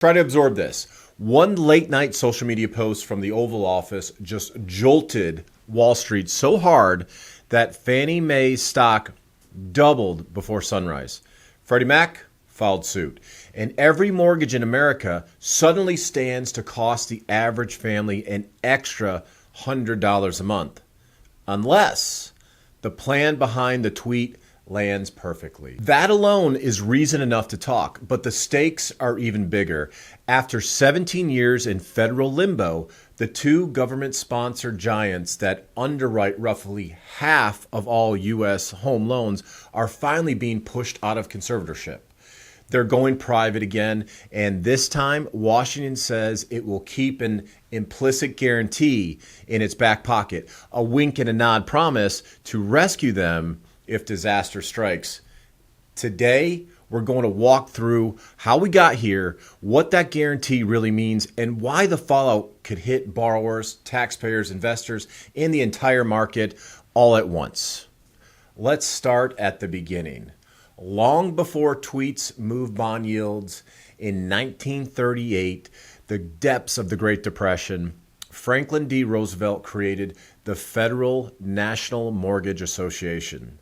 Try to absorb this. One late night social media post from the Oval Office just jolted Wall Street so hard that Fannie Mae stock doubled before sunrise. Freddie Mac filed suit. And every mortgage in America suddenly stands to cost the average family an extra $100 a month. Unless the plan behind the tweet lands perfectly. That alone is reason enough to talk, but the stakes are even bigger. After 17 years in federal limbo, the two government-sponsored giants that underwrite roughly half of all U.S. home loans are finally being pushed out of conservatorship. They're going private again, and this time Washington says it will keep an implicit guarantee in its back pocket, a wink and a nod promise to rescue them if disaster strikes. Today, we're going to walk through how we got here, what that guarantee really means, and why the fallout could hit borrowers, taxpayers, investors, and the entire market all at once. Let's start at the beginning. Long before tweets moved bond yields in 1938, the depths of the Great Depression, Franklin D. Roosevelt created the Federal National Mortgage Association,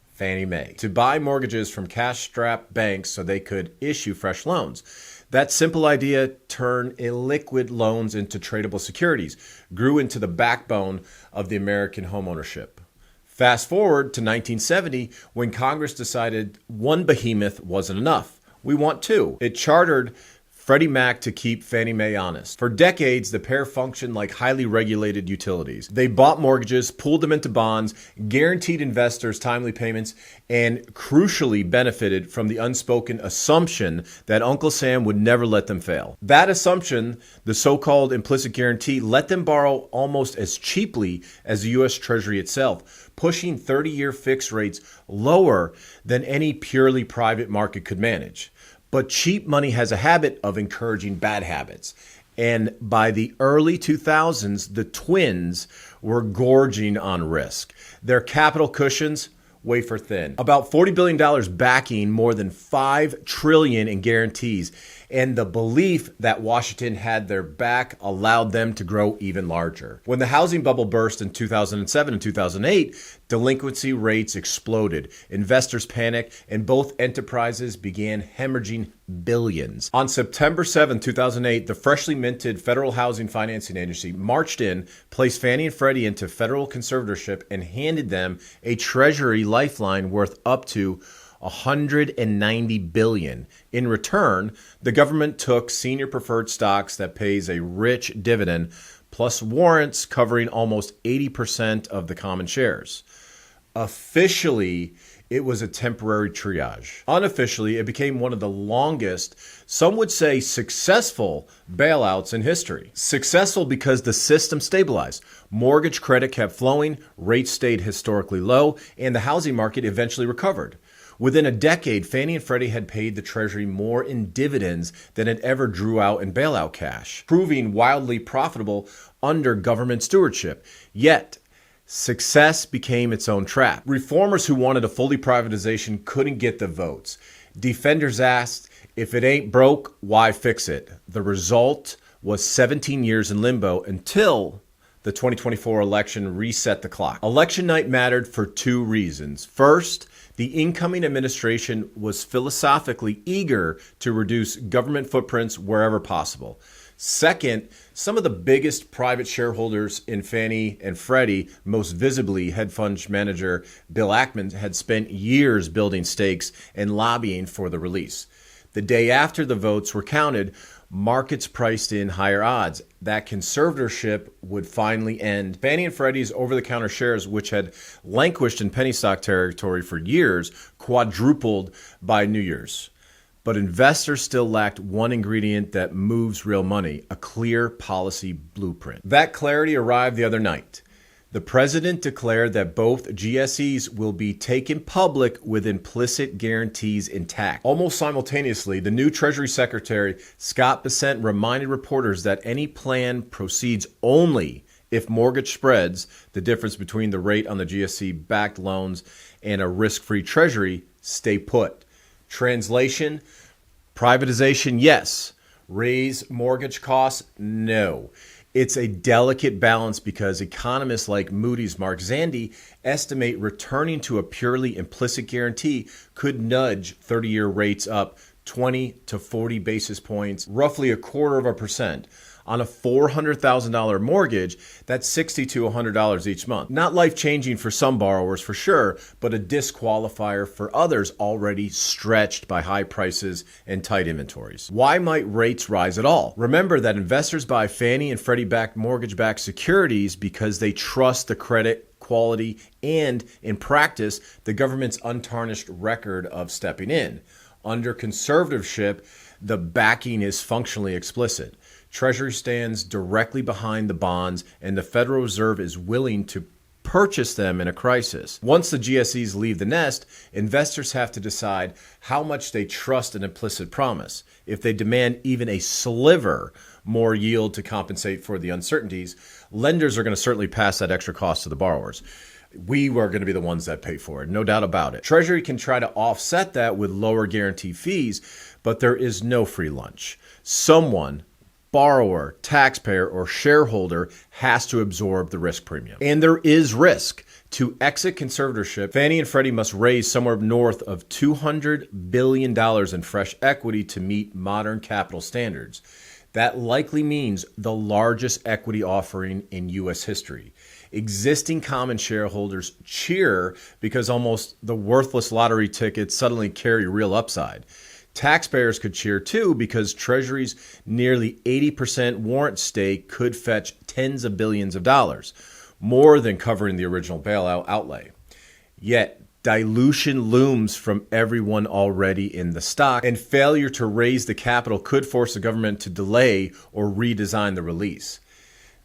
Fannie Mae, to buy mortgages from cash-strapped banks so they could issue fresh loans. That simple idea turned illiquid loans into tradable securities, grew into the backbone of the American homeownership. Fast forward to 1970, when Congress decided one behemoth wasn't enough. We want two. It chartered Freddie Mac to keep Fannie Mae honest. For decades, the pair functioned like highly regulated utilities. They bought mortgages, pooled them into bonds, guaranteed investors timely payments, and crucially benefited from the unspoken assumption that Uncle Sam would never let them fail. That assumption, the so-called implicit guarantee, let them borrow almost as cheaply as the U.S. Treasury itself, pushing 30-year fixed rates lower than any purely private market could manage. But cheap money has a habit of encouraging bad habits. And by the early 2000s, the twins were gorging on risk. Their capital cushions, wafer thin. About $40 billion backing more than $5 trillion in guarantees. And the belief that Washington had their back allowed them to grow even larger. When the housing bubble burst in 2007 and 2008, delinquency rates exploded. Investors panicked, and both enterprises began hemorrhaging billions. On September 7, 2008, the freshly minted Federal Housing Financing Agency marched in, placed Fannie and Freddie into federal conservatorship, and handed them a Treasury lifeline worth up to $190 billion. In return, the government took senior preferred stocks that pays a rich dividend, plus warrants covering almost 80% of the common shares. Officially, it was a temporary triage. Unofficially, it became one of the longest, some would say successful, bailouts in history. Successful because the system stabilized. Mortgage credit kept flowing, rates stayed historically low, and the housing market eventually recovered. Within a decade, Fannie and Freddie had paid the Treasury more in dividends than it ever drew out in bailout cash, proving wildly profitable under government stewardship. Yet, success became its own trap. Reformers who wanted a fully privatization couldn't get the votes. Defenders asked, if it ain't broke, why fix it? The result was 17 years in limbo until the 2024 election reset the clock. Election night mattered for two reasons. First, the incoming administration was philosophically eager to reduce government footprints wherever possible. Second, some of the biggest private shareholders in Fannie and Freddie, most visibly hedge fund manager Bill Ackman, had spent years building stakes and lobbying for the release. The day after the votes were counted, markets priced in higher odds. That conservatorship would finally end. Fannie and Freddie's over-the-counter shares, which had languished in penny stock territory for years, quadrupled by New Year's. But investors still lacked one ingredient that moves real money, a clear policy blueprint. That clarity arrived the other night. The president declared that both GSEs will be taken public with implicit guarantees intact. Almost simultaneously, the new Treasury Secretary, Scott Bessent, reminded reporters that any plan proceeds only if mortgage spreads, the difference between the rate on the GSE-backed loans and a risk-free Treasury, stay put. Translation, privatization, yes. Raise mortgage costs? No. It's a delicate balance because economists like Moody's Mark Zandi estimate returning to a purely implicit guarantee could nudge 30-year rates up 20 to 40 basis points, roughly 0.25%. On a $400,000 mortgage, that's $60 to $100 each month. Not life-changing for some borrowers for sure, but a disqualifier for others already stretched by high prices and tight inventories. Why might rates rise at all? Remember that investors buy Fannie and Freddie-backed mortgage-backed securities because they trust the credit quality and, in practice, the government's untarnished record of stepping in. Under conservatorship, the backing is functionally explicit. Treasury stands directly behind the bonds, and the Federal Reserve is willing to purchase them in a crisis. Once the GSEs leave the nest, investors have to decide how much they trust an implicit promise. If they demand even a sliver more yield to compensate for the uncertainties, lenders are going to certainly pass that extra cost to the borrowers. We are going to be the ones that pay for it, no doubt about it. Treasury can try to offset that with lower guarantee fees, but there is no free lunch. Someone, borrower, taxpayer, or shareholder has to absorb the risk premium. And there is risk. To exit conservatorship, Fannie and Freddie must raise somewhere north of $200 billion in fresh equity to meet modern capital standards. That likely means the largest equity offering in U.S. history. Existing common shareholders cheer because almost the worthless lottery tickets suddenly carry real upside. Taxpayers could cheer too because Treasury's nearly 80% warrant stake could fetch tens of billions of dollars, more than covering the original bailout outlay. Yet, dilution looms from everyone already in the stock, and failure to raise the capital could force the government to delay or redesign the release.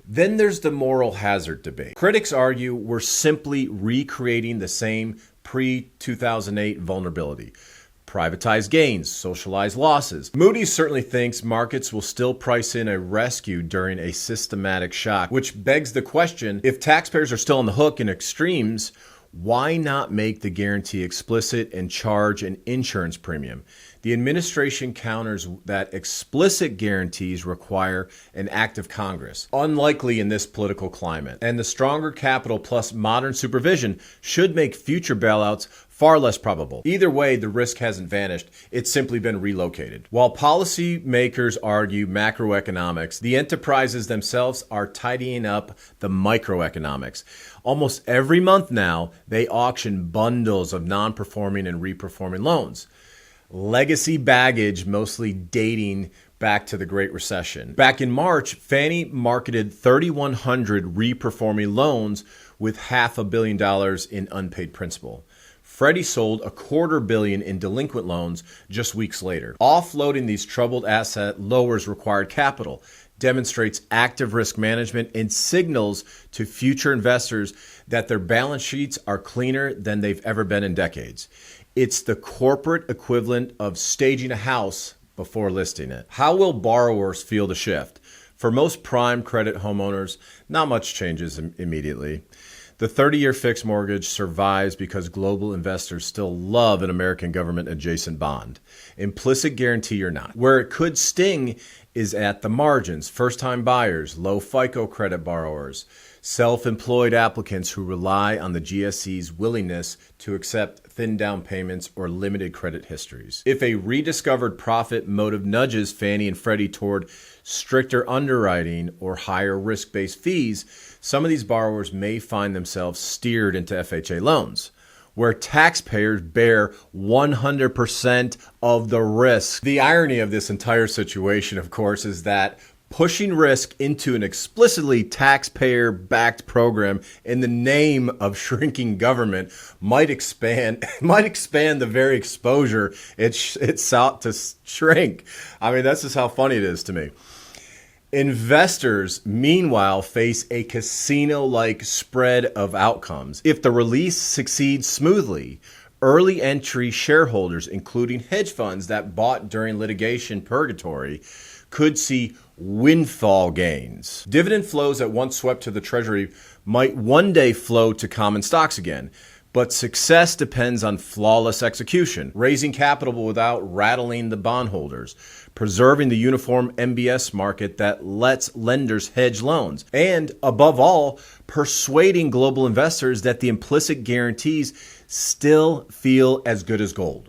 Then there's the moral hazard debate. Critics argue we're simply recreating the same pre-2008 vulnerability. Privatize gains, socialize losses. Moody's certainly thinks markets will still price in a rescue during a systematic shock, which begs the question, if taxpayers are still on the hook in extremes, why not make the guarantee explicit and charge an insurance premium? The administration counters that explicit guarantees require an act of Congress, unlikely in this political climate. And the stronger capital plus modern supervision should make future bailouts far less probable. Either way, the risk hasn't vanished. It's simply been relocated. While policymakers argue macroeconomics, the enterprises themselves are tidying up the microeconomics. Almost every month now, they auction bundles of non-performing and reperforming loans. Legacy baggage, mostly dating back to the Great Recession. Back in March, Fannie marketed 3,100 reperforming loans with $500 million in unpaid principal. Freddie sold $250 million in delinquent loans just weeks later. Offloading these troubled assets lowers required capital, demonstrates active risk management, and signals to future investors that their balance sheets are cleaner than they've ever been in decades. It's the corporate equivalent of staging a house before listing it. How will borrowers feel the shift? For most prime credit homeowners, not much changes immediately. The 30-year fixed mortgage survives because global investors still love an American government-adjacent bond, implicit guarantee or not. Where it could sting is at the margins: first-time buyers, low FICO credit borrowers, self-employed applicants who rely on the GSE's willingness to accept thin down payments or limited credit histories. If a rediscovered profit motive nudges Fannie and Freddie toward stricter underwriting or higher risk-based fees, some of these borrowers may find themselves steered into FHA loans, where taxpayers bear 100% of the risk. The irony of this entire situation, of course, is that pushing risk into an explicitly taxpayer-backed program in the name of shrinking government might expand the very exposure it sought to shrink. I mean, that's just how funny it is to me. Investors, meanwhile, face a casino-like spread of outcomes. If the release succeeds smoothly, early entry shareholders, including hedge funds that bought during litigation purgatory, could see windfall gains. Dividend flows that once swept to the Treasury might one day flow to common stocks again. But success depends on flawless execution, raising capital without rattling the bondholders, preserving the uniform MBS market that lets lenders hedge loans, and above all, persuading global investors that the implicit guarantees still feel as good as gold.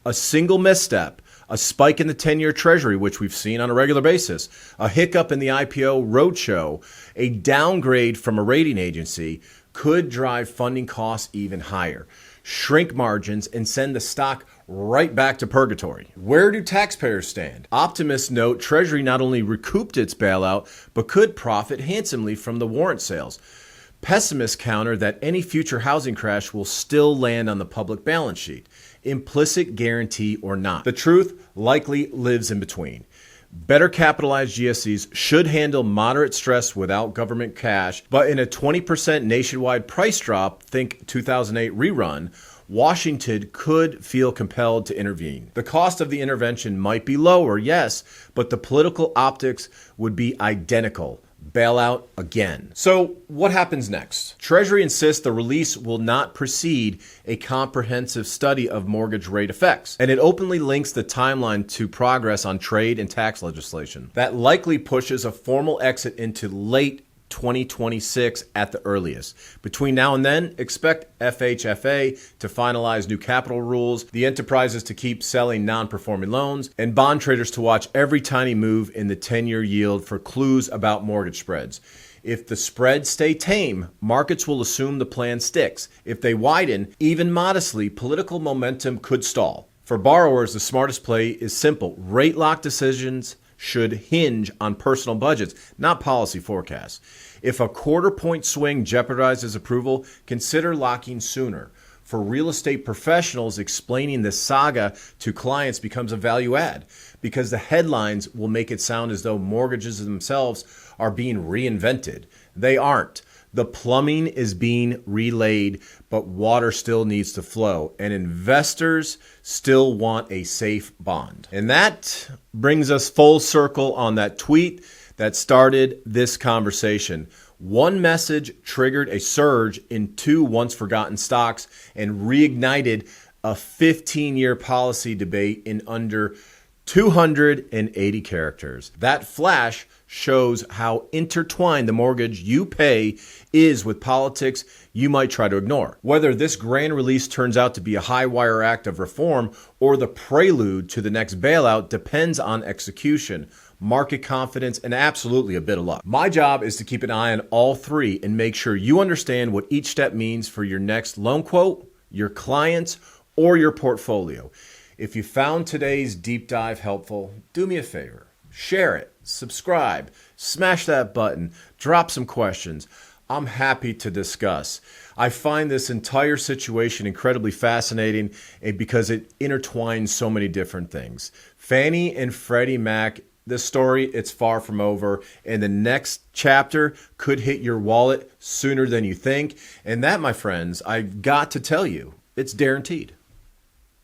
A single misstep, a spike in the 10-year treasury, which we've seen on a regular basis, a hiccup in the IPO roadshow, a downgrade from a rating agency could drive funding costs even higher, shrink margins, and send the stock right back to purgatory. Where do taxpayers stand? Optimists note Treasury not only recouped its bailout, but could profit handsomely from the warrant sales. Pessimists counter that any future housing crash will still land on the public balance sheet, implicit guarantee or not. The truth likely lives in between. Better capitalized GSEs should handle moderate stress without government cash, but in a 20% nationwide price drop, think 2008 rerun, Washington could feel compelled to intervene. The cost of the intervention might be lower, yes, but the political optics would be identical. Bailout again. So what happens next? Treasury insists the release will not precede a comprehensive study of mortgage rate effects, and it openly links the timeline to progress on trade and tax legislation. That likely pushes a formal exit into late 2026 at the earliest. Between now and then, expect FHFA to finalize new capital rules, the enterprises to keep selling non-performing loans, and bond traders to watch every tiny move in the 10-year yield for clues about mortgage spreads. If the spreads stay tame, markets will assume the plan sticks. If they widen, even modestly, political momentum could stall. For borrowers, the smartest play is simple. Rate lock decisions should hinge on personal budgets, not policy forecasts. If a quarter-point swing jeopardizes approval, consider locking sooner. For real estate professionals, explaining this saga to clients becomes a value add because the headlines will make it sound as though mortgages themselves are being reinvented. They aren't. The plumbing is being relayed, but water still needs to flow, and investors still want a safe bond. And that brings us full circle on that tweet that started this conversation. One message triggered a surge in two once-forgotten stocks and reignited a 15-year policy debate in under 280 characters. That flash shows how intertwined the mortgage you pay is with politics you might try to ignore. Whether this grand release turns out to be a high-wire act of reform or the prelude to the next bailout depends on execution, market confidence, and absolutely a bit of luck. My job is to keep an eye on all three and make sure you understand what each step means for your next loan quote, your clients, or your portfolio. If you found today's deep dive helpful, do me a favor. Share it, subscribe, smash that button, drop some questions. I'm happy to discuss. I find this entire situation incredibly fascinating because it intertwines so many different things. Fannie and Freddie Mac, this story, it's far from over, and the next chapter could hit your wallet sooner than you think. And that, my friends, I've got to tell you, it's guaranteed.